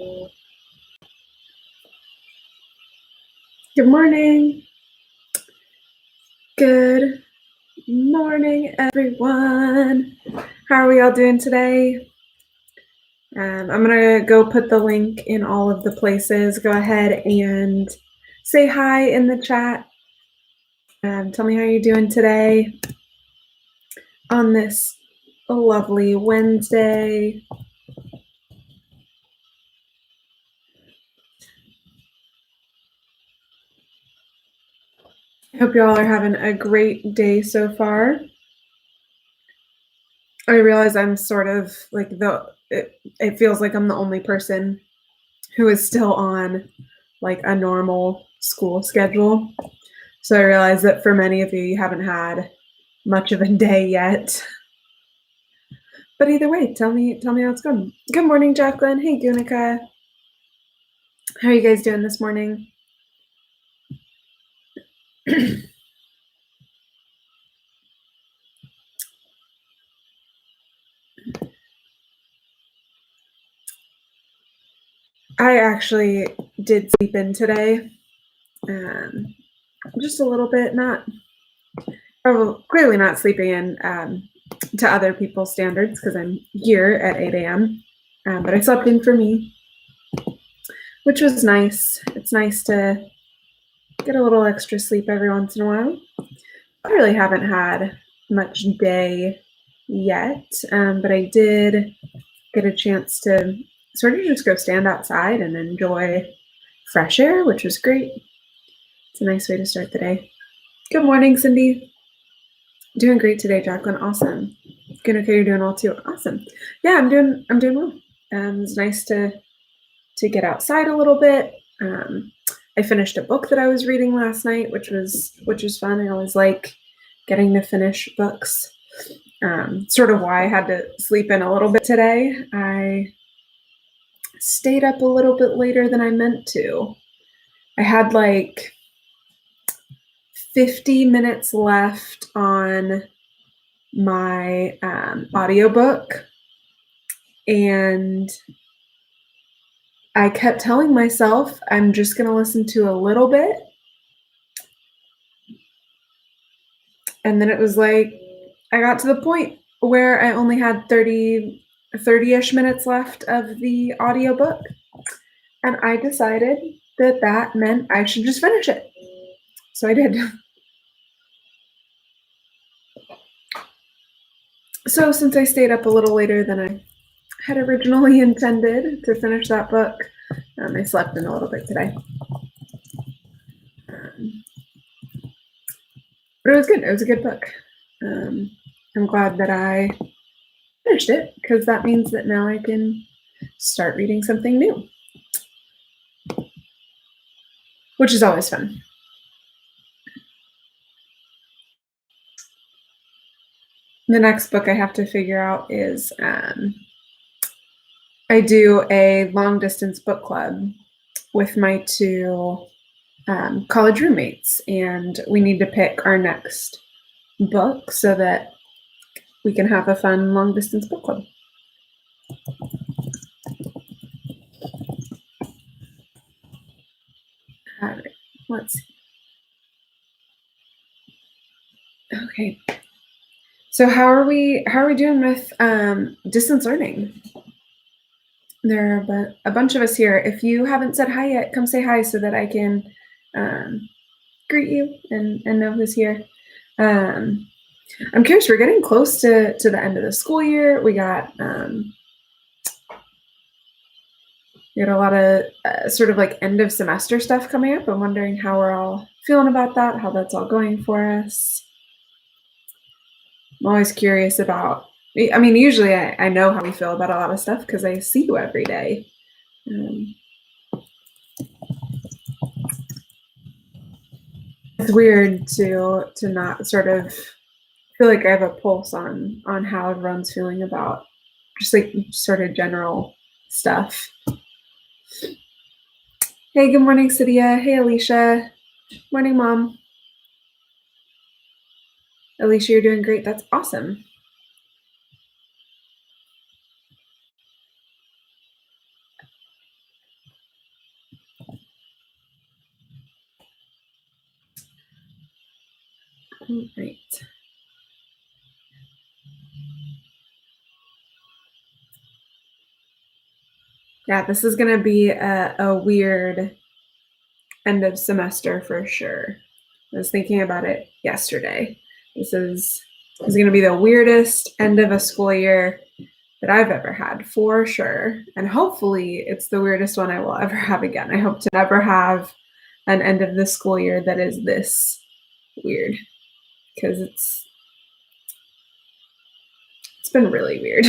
Good morning. Good morning, everyone. How are we all doing today? I'm going to go put the link in all of the places. Go ahead and say hi in the chat. Tell me how you're doing today on this lovely Wednesday. I hope you all are having a great day so far. I realize I'm sort of like it feels like I'm the only person who is still on like a normal school schedule. So I realize that for many of you, you haven't had much of a day yet. But either way, tell me how it's going. Good morning, Jacqueline. Hey, Gunica. How are you guys doing this morning? I actually did sleep in today. Just a little bit, clearly not sleeping in to other people's standards because I'm here at 8 a.m. But I slept in for me, which was nice. It's nice to get a little extra sleep every once in a while. I really haven't had much day yet, but I did get a chance to sort of just go stand outside and enjoy fresh air, which was great. It's a nice way to start the day. Good morning, Cindy. Doing great today, Jacqueline. Awesome. Good. Okay, you're doing well too. Awesome. Yeah, I'm doing well. It's nice to get outside a little bit. I finished a book that I was reading last night, which was fun. I always like getting to finish books. Sort of why I had to sleep in a little bit today. I stayed up a little bit later than I meant to. I had like 50 minutes left on my audiobook, and I kept telling myself I'm just going to listen to a little bit. And then it was like I got to the point where I only had 30-ish minutes left of the audiobook. And I decided that meant I should just finish it. So I did. So since I stayed up a little later than I had originally intended to finish that book, I slept in a little bit today. But it was good. It was a good book. I'm glad that I finished it because that means that now I can start reading something new, which is always fun. The next book I have to figure out is I do a long distance book club with my two college roommates, and we need to pick our next book so that we can have a fun long distance book club. All right, let's see. Okay. So how are we doing with distance learning? There are a bunch of us here. If you haven't said hi yet, come say hi so that I can greet you and know who's here. I'm curious, we're getting close to the end of the school year. We got a lot of sort of like end of semester stuff coming up. I'm wondering how we're all feeling about that, how that's all going for us. I'm always curious about, I mean, usually I know how we feel about a lot of stuff because I see you every day. It's weird to not sort of feel like I have a pulse on how everyone's feeling about just like sort of general stuff. Hey, good morning, Cydia. Hey, Alicia. Morning, Mom. Alicia, you're doing great. That's awesome. All right. Yeah, this is going to be a weird end of semester for sure. I was thinking about it yesterday. This is going to be the weirdest end of a school year that I've ever had for sure. And hopefully it's the weirdest one I will ever have again. I hope to never have an end of the school year that is this weird, because it's been really weird.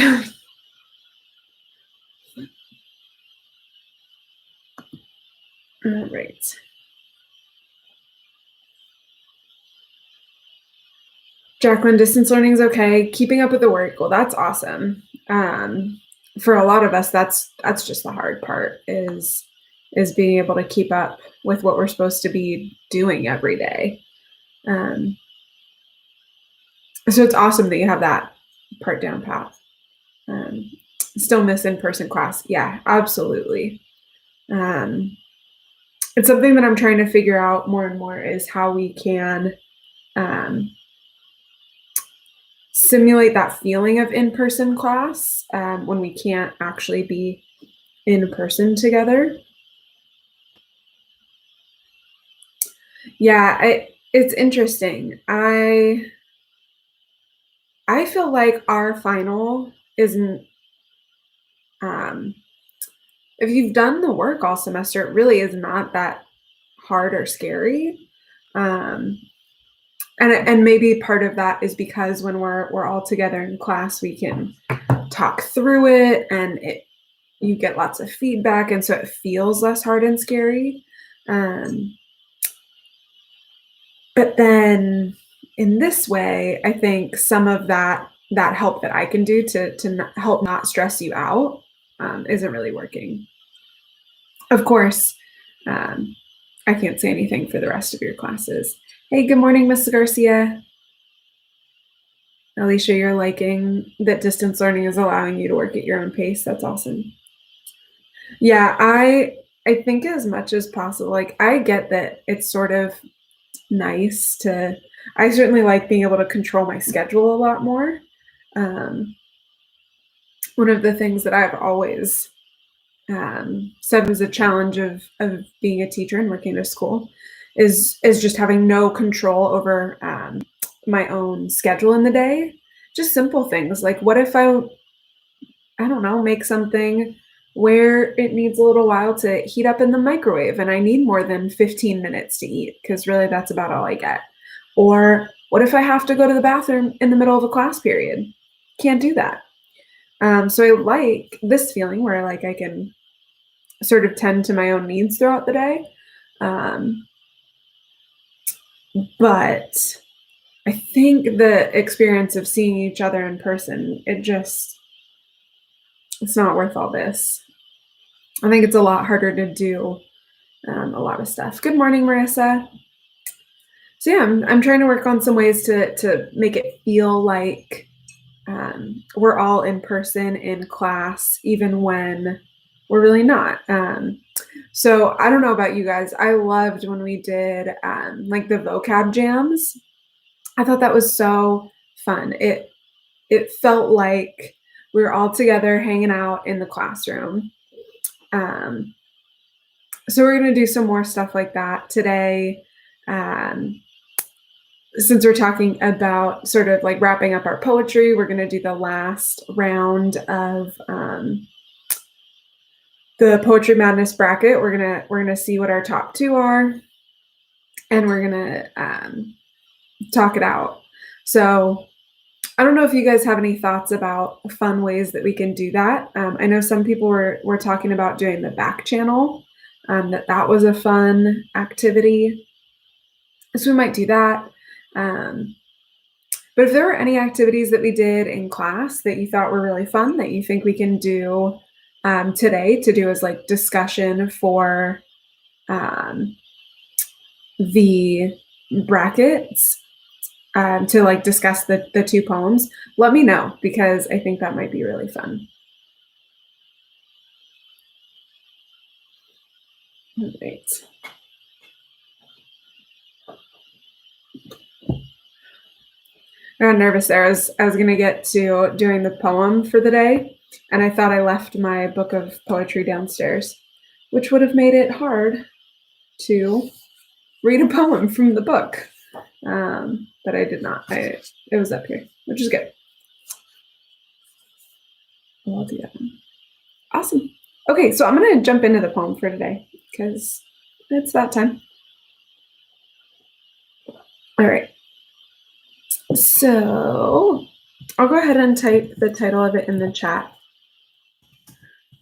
All right. Jacqueline, distance learning is okay. Keeping up with the work, well, that's awesome. For a lot of us, that's just the hard part is being able to keep up with what we're supposed to be doing every day. So it's awesome that you have that part down pat. Still miss in-person class. Yeah, absolutely. It's something that I'm trying to figure out more and more is how we can simulate that feeling of in-person class when we can't actually be in person together. Yeah, it's interesting. I feel like our final isn't. If you've done the work all semester, it really is not that hard or scary. And maybe part of that is because when we're all together in class, we can talk through it, and you get lots of feedback, and so it feels less hard and scary. But then in this way, I think some of that help that I can do to help not stress you out isn't really working. Of course, I can't say anything for the rest of your classes. Hey, good morning, Miss Garcia. Alicia, you're liking that distance learning is allowing you to work at your own pace. That's awesome. Yeah, I think as much as possible. Like, I get that it's sort of nice to. I certainly like being able to control my schedule a lot more. One of the things that I've always said was a challenge of being a teacher and working at a school is just having no control over my own schedule in the day. Just simple things like, what if I don't know, make something where it needs a little while to heat up in the microwave and I need more than 15 minutes to eat, because really that's about all I get. Or what if I have to go to the bathroom in the middle of a class period? Can't do that. So I like this feeling where like I can sort of tend to my own needs throughout the day. But I think the experience of seeing each other in person, it's not worth all this. I think it's a lot harder to do a lot of stuff. Good morning, Marissa. So yeah, I'm trying to work on some ways to make it feel like we're all in person in class, even when we're really not. So I don't know about you guys. I loved when we did like the vocab jams. I thought that was so fun. It felt like we were all together hanging out in the classroom. So we're going to do some more stuff like that today. Since we're talking about sort of like wrapping up our poetry, we're going to do the last round of the Poetry Madness bracket. We're gonna see what our top two are, and we're gonna talk it out. So I don't know if you guys have any thoughts about fun ways that we can do that. I know some people were talking about doing the back channel. That was a fun activity, so we might do that. But if there were any activities that we did in class that you thought were really fun that you think we can do today to do as like discussion for the brackets, to like discuss the two poems, let me know, because I think that might be really fun. All right. got nervous there. I was going to get to doing the poem for the day, and I thought I left my book of poetry downstairs, which would have made it hard to read a poem from the book. But I did not. It was up here, which is good. I'll do that one. Awesome. Okay, so I'm going to jump into the poem for today because it's that time. All right. So I'll go ahead and type the title of it in the chat.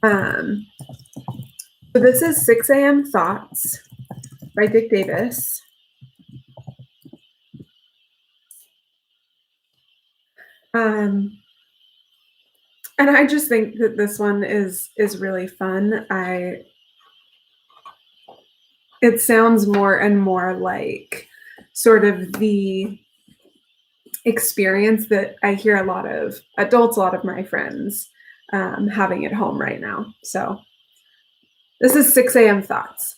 So this is 6 a.m. Thoughts by Dick Davis. And I just think that this one is really fun. It sounds more and more like sort of the experience that I hear a lot of adults, a lot of my friends having at home right now. So this is 6 a.m. Thoughts.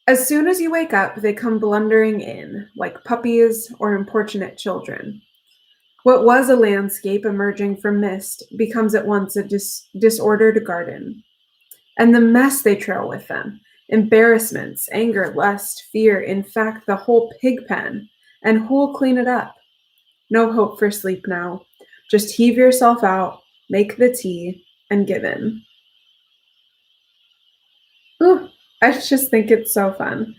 As soon as you wake up, they come blundering in like puppies or importunate children. What was a landscape emerging from mist becomes at once a disordered garden. And the mess they trail with them, embarrassments, anger, lust, fear, in fact, the whole pig pen. And who'll clean it up? No hope for sleep now. Just heave yourself out, make the tea, and give in. Ooh, I just think it's so fun.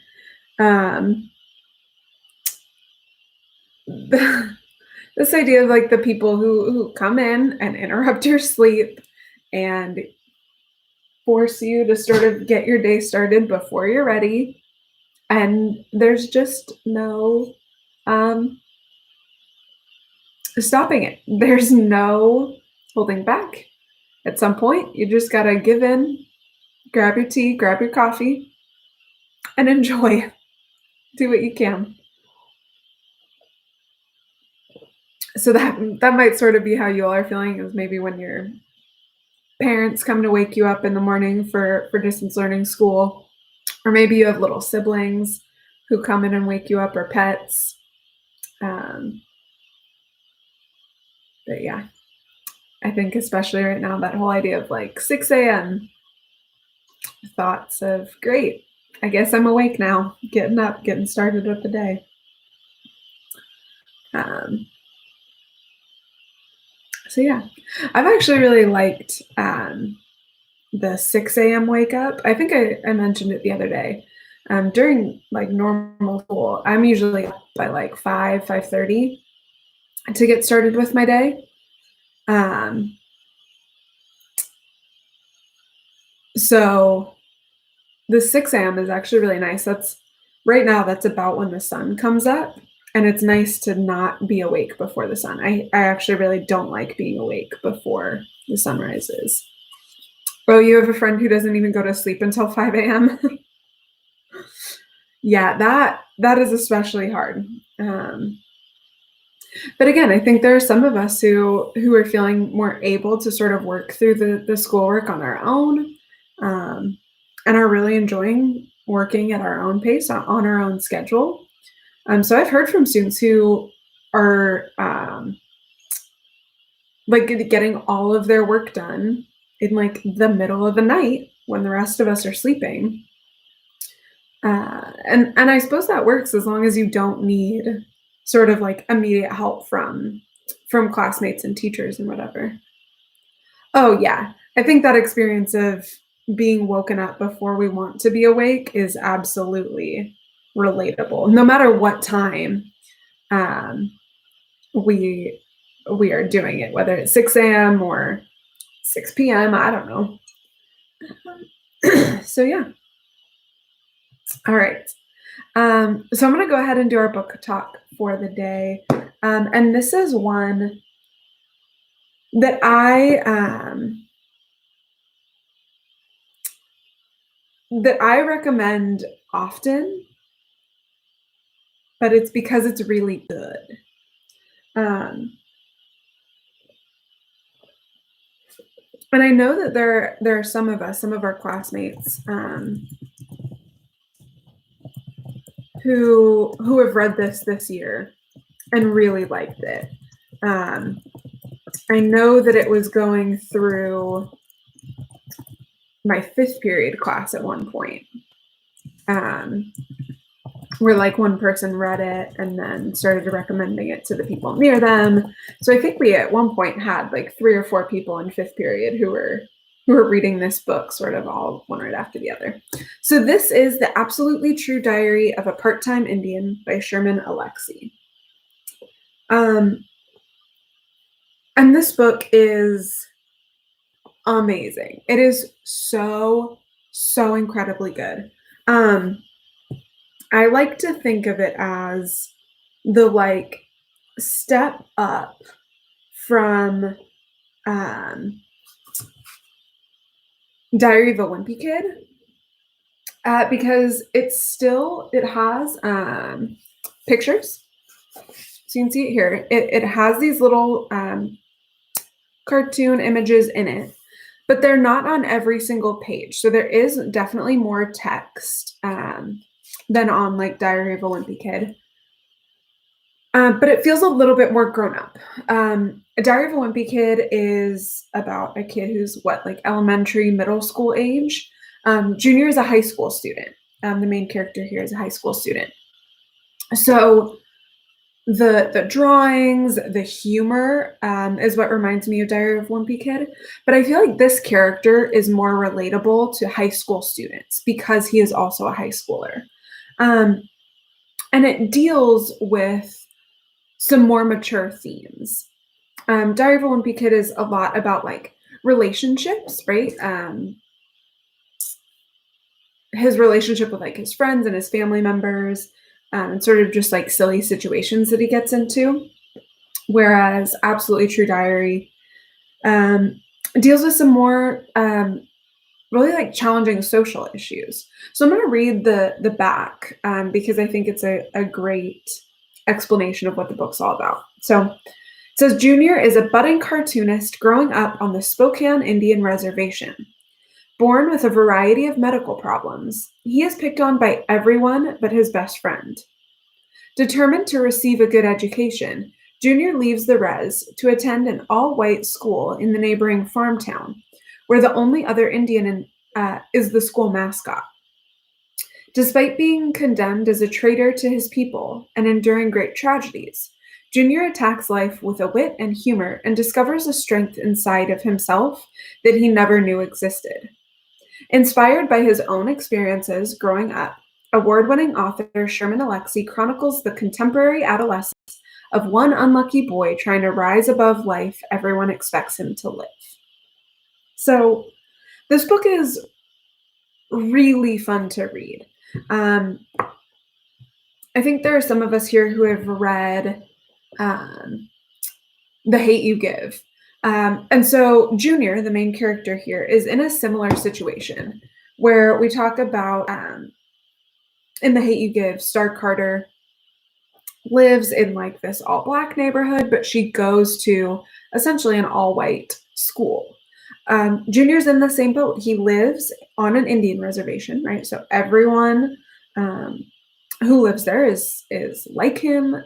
This idea of like the people who come in and interrupt your sleep and force you to sort of get your day started before you're ready. And there's just no stopping it. There's no holding back. At some point, you just gotta give in, grab your tea, grab your coffee, and enjoy. Do what you can. So that might sort of be how you all are feeling, is maybe when your parents come to wake you up in the morning for distance learning school, or maybe you have little siblings who come in and wake you up, or pets. But yeah, I think especially right now, that whole idea of like 6 a.m. thoughts of, great, I guess I'm awake now, getting up, getting started with the day. So yeah, I've actually really liked the 6 a.m. wake up. I think I mentioned it the other day. During like normal school, I'm usually up by like 5:30 to get started with my day. So the 6 a.m. is actually really nice. That's right now, that's about when the sun comes up. And it's nice to not be awake before the sun. I actually really don't like being awake before the sun rises. Oh, you have a friend who doesn't even go to sleep until 5 a.m.? Yeah, that is especially hard. But again, I think there are some of us who are feeling more able to sort of work through the schoolwork on our own, and are really enjoying working at our own pace, on our own schedule. So I've heard from students who are like getting all of their work done in like the middle of the night when the rest of us are sleeping. And I suppose that works as long as you don't need sort of like immediate help from classmates and teachers and whatever. Oh yeah, I think that experience of being woken up before we want to be awake is absolutely relatable. No matter what time we are doing it, whether it's 6 a.m. or 6 p.m., I don't know. So yeah. All right. So I'm going to go ahead and do our book talk for the day. And this is one that I recommend often, but it's because it's really good. And I know that there are some of us, some of our classmates, who have read this year and really liked it. I know that it was going through my 5th period class at one point, where like one person read it and then started recommending it to the people near them. So I think we at one point had like 3 or 4 people in 5th period who were reading this book sort of all one right after the other. So this is The Absolutely True Diary of a Part-Time Indian by Sherman Alexie. And this book is amazing. It is so incredibly good. I like to think of it as the like step up from Diary of a Wimpy Kid, because it has pictures. So you can see it here. It has these little cartoon images in it, but they're not on every single page. So there is definitely more text than on like Diary of a Wimpy Kid. But it feels a little bit more grown up. A Diary of a Wimpy Kid is about a kid who's like elementary, middle school age. Junior is a high school student. The main character here is a high school student. So the drawings, the humor is what reminds me of Diary of a Wimpy Kid. But I feel like this character is more relatable to high school students because he is also a high schooler. And it deals with some more mature themes. Diary of a Wimpy Kid is a lot about like relationships, right? His relationship with like his friends and his family members, and sort of just like silly situations that he gets into. Whereas Absolutely True Diary deals with some more really like challenging social issues. So I'm going to read the back because I think it's a great explanation of what the book's all about. So it says, Junior is a budding cartoonist growing up on the Spokane Indian Reservation. Born with a variety of medical problems, he is picked on by everyone but his best friend. Determined to receive a good education, Junior leaves the res to attend an all-white school in the neighboring farm town, where the only other Indian is the school mascot. Despite being condemned as a traitor to his people and enduring great tragedies, Junior attacks life with a wit and humor and discovers a strength inside of himself that he never knew existed. Inspired by his own experiences growing up, award-winning author Sherman Alexie chronicles the contemporary adolescence of one unlucky boy trying to rise above life everyone expects him to live. So this book is really fun to read. I think there are some of us here who have read The Hate You Give. And so Junior, the main character here, is in a similar situation where we talk about in The Hate You Give, Star Carter lives in like this all-black neighborhood, but she goes to essentially an all-white school. Junior's in the same boat. He lives on an Indian reservation, right? So everyone who lives there is like him,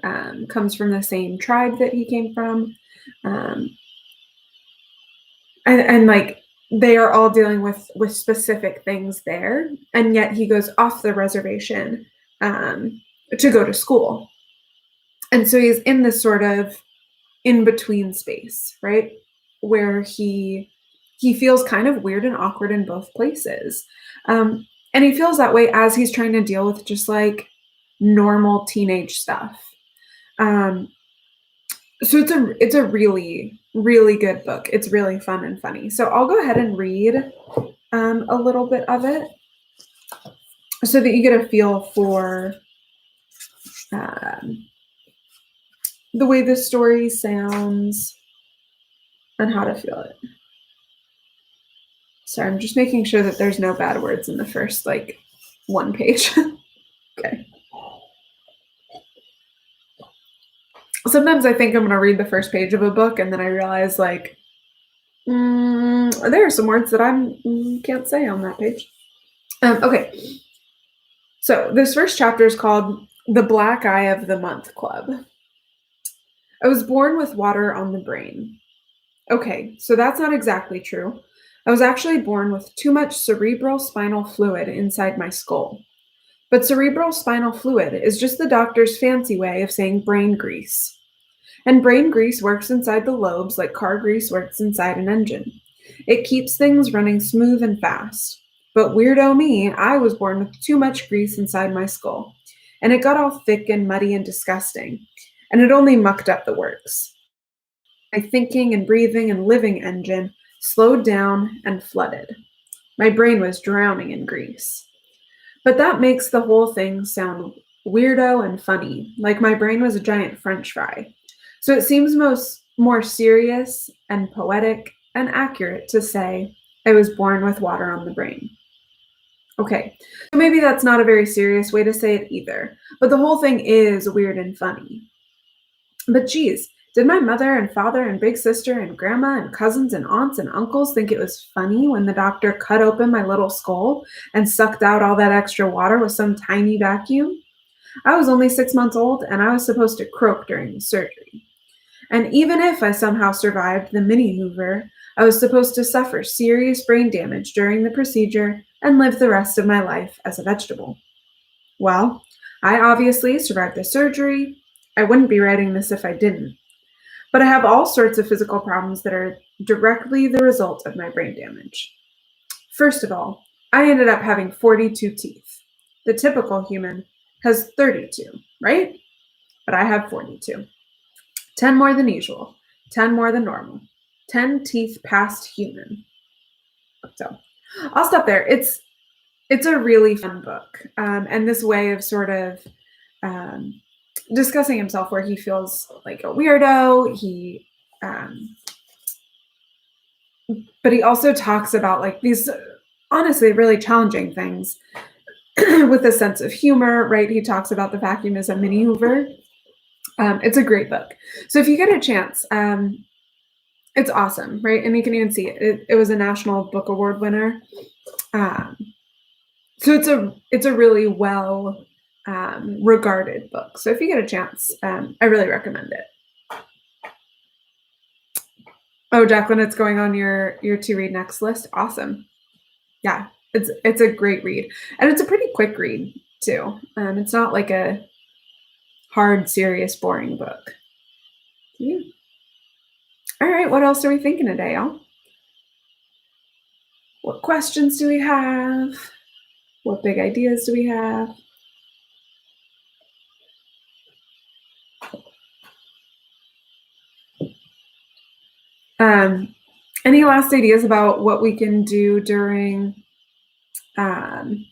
comes from the same tribe that he came from. And like they are all dealing with specific things there, and yet he goes off the reservation to go to school. And so he's in this sort of in-between space, right? Where he feels kind of weird and awkward in both places. And he feels that way as he's trying to deal with just like normal teenage stuff. So it's a really, really good book. It's really fun and funny. So I'll go ahead and read a little bit of it so that you get a feel for the way the story sounds and how to feel it. Sorry, I'm just making sure that there's no bad words in the first like one page. Okay. Sometimes I think I'm going to read the first page of a book and then I realize like, there are some words that I can't say on that page. Okay. So this first chapter is called The Black Eye of the Month Club. I was born with water on the brain. Okay, so that's not exactly true. I was actually born with too much cerebral spinal fluid inside my skull. But cerebral spinal fluid is just the doctor's fancy way of saying brain grease. And brain grease works inside the lobes like car grease works inside an engine. It keeps things running smooth and fast. But weirdo me, I was born with too much grease inside my skull. And it got all thick and muddy and disgusting. And it only mucked up the works. My thinking and breathing and living engine slowed down and flooded. My brain was drowning in grease. But that makes the whole thing sound weirdo and funny, like my brain was a giant french fry. So it seems more serious and poetic and accurate to say I was born with water on the brain. Okay, so maybe that's not a very serious way to say it either, but the whole thing is weird and funny. But geez, did my mother and father and big sister and grandma and cousins and aunts and uncles think it was funny when the doctor cut open my little skull and sucked out all that extra water with some tiny vacuum? I was only 6 months old and I was supposed to croak during the surgery. And even if I somehow survived the mini Hoover, I was supposed to suffer serious brain damage during the procedure and live the rest of my life as a vegetable. Well, I obviously survived the surgery. I wouldn't be writing this if I didn't. But I have all sorts of physical problems that are directly the result of my brain damage. First of all, I ended up having 42 teeth. The typical human has 32, right? But I have 42. 10 more than usual, 10 more than normal, 10 teeth past human. So I'll stop there. It's a really fun book, and this way of sort of um, discussing himself where he feels like a weirdo. But he also talks about like these honestly really challenging things with a sense of humor, right? He talks about the vacuum as a mini Hoover. It's a great book. So if you get a chance, it's awesome, right? And you can even see it. It was a National Book Award winner. Um, so it's a really well regarded book. So if you get a chance, I really recommend it. Oh, Jacqueline, it's going on your to read next list. Awesome. Yeah, it's a great read, and it's a pretty quick read too. It's not like a hard, serious, boring book. Yeah. All right, what else are we thinking today, y'all? What questions do we have? What big ideas do we have? Any last ideas about what we can do um,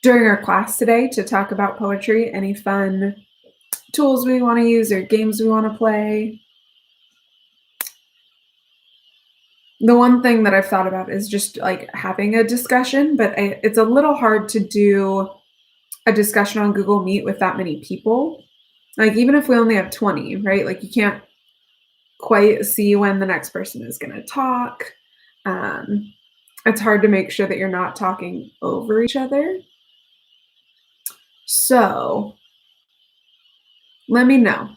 during our class today to talk about poetry? Any fun tools we want to use or games we want to play? The one thing that I've thought about is just like having a discussion, but it's a little hard to do a discussion on Google Meet with that many people. Like even if we only have 20, right? Like you can't quite see when the next person is going to talk. It's hard to make sure that you're not talking over each other. So let me know.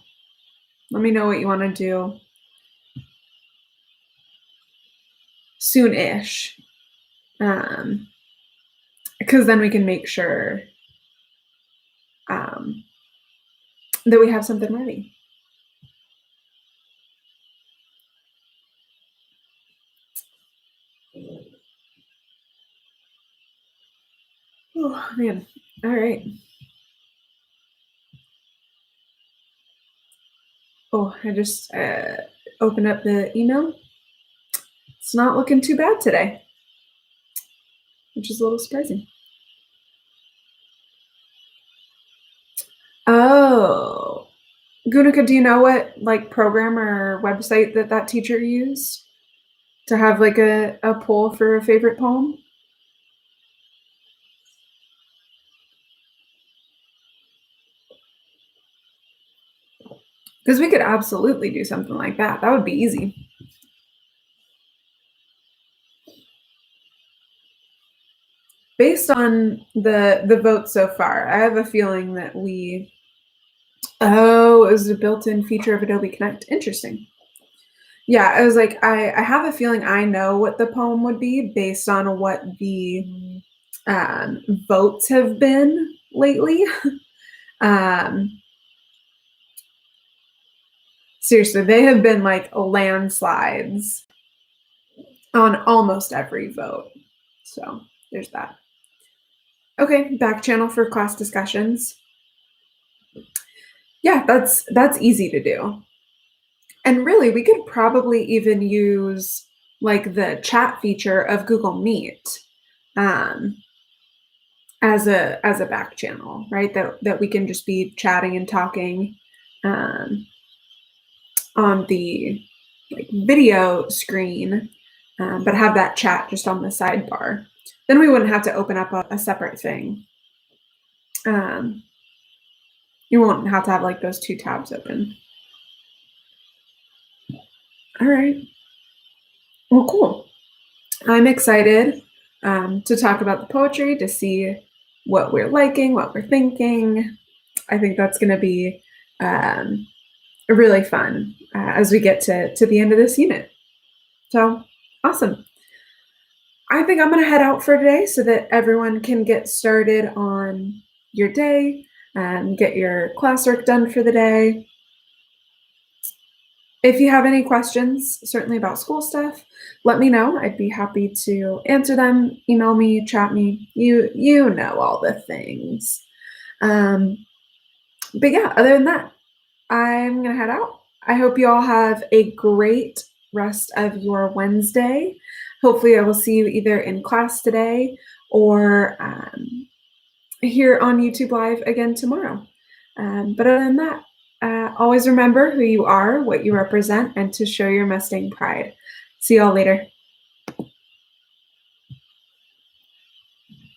Let me know what you want to do soon-ish. Because then we can make sure that we have something ready. Oh, man. All right. Oh, I just opened up the email. It's not looking too bad today, which is a little surprising. Oh, Gunica, do you know what like program or website that teacher used to have like a poll for a favorite poem? Because we could absolutely do something like that. That would be easy. Based on the vote so far, I have a feeling that we Oh, it was a built-in feature of Adobe Connect. Interesting. Yeah, I was like, I have a feeling I know what the poem would be based on what the votes have been lately. um, Seriously, they have been like landslides on almost every vote. So there's that. Okay, back channel for class discussions. Yeah, that's easy to do. And really, we could probably even use like the chat feature of Google Meet um, as a back channel, right? That we can just be chatting and talking um, on the like video screen, but have that chat just on the sidebar. Then we wouldn't have to open up a separate thing. You won't have to have like those two tabs open. All right. Well, cool. I'm excited to talk about the poetry, to see what we're liking, what we're thinking. I think that's going to be really fun as we get to the end of this unit. So awesome. I think I'm going to head out for today so that everyone can get started on your day and get your classwork done for the day. If you have any questions, certainly about school stuff, let me know. I'd be happy to answer them. Email me, chat me. You know all the things. But yeah, other than that, I'm gonna head out. I hope you all have a great rest of your Wednesday. Hopefully, I will see you either in class today or here on YouTube Live again tomorrow. But other than that, always remember who you are, what you represent, and to show your Mustang pride. See y'all later.